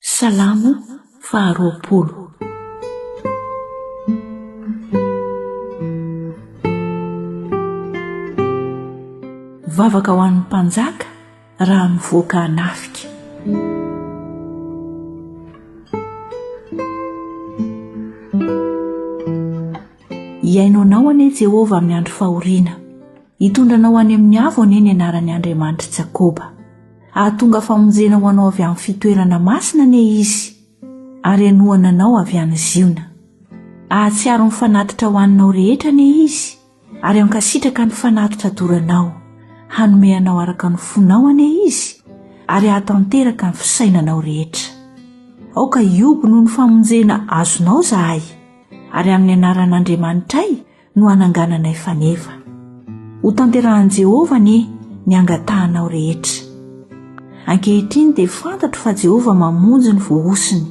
Salamo 20. Vavaka ho an'ny mpanjaka raha mivoaka hanafika. Iainao anao anie Jehova amin'ny andro fahoriana, hitondranao any amin'ny avo anie ny anaran'ny Andriamanitra Jakoba. Ahatonga famonjena ho anao avy amin'ny fitoerana masina anie izy, ary anohana anao avy any ziona. Ahatsiaro ny fanatitra ho aninao rehetra anie izy, ary ankasitraka ny fanatitra doranao. Hanome anao araka ny fonao anie izy, ary ahatanteraka ny fisainanao rehetra. Aoka iobo noho ny famonjena azonao zahay, ary amin'ny anaran'Andriamanitray no hanangananay faneva. Ho tanterahan'i Jehova anie ny angatahanao rehetra. Ankehitriny dia fantatro fa Jehova mamonjy ny voahosiny.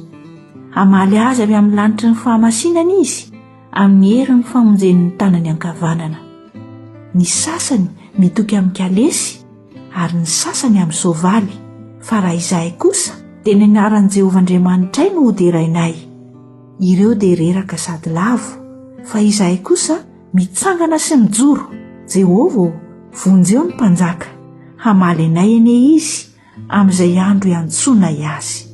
Hamaly azy avy amin'ny lanitry ny fahamasinana izy, amin'ny herin'ny famonjen'ny tanany ankavanana. Ny sasany mitoky amin'ny kalesy, ary ny sasany amin'ny soavaly, fa raha izahay kosa dia ny anaran'i Jehova Andriamanitray no hoderainay. Ireo dia reraka sady lavo, fa izahay kosa mitsangana sy mijoro. Jehova vonjeo ny mpanjaka, hamaly anay anie izy amin'izay andro iantsonay azy.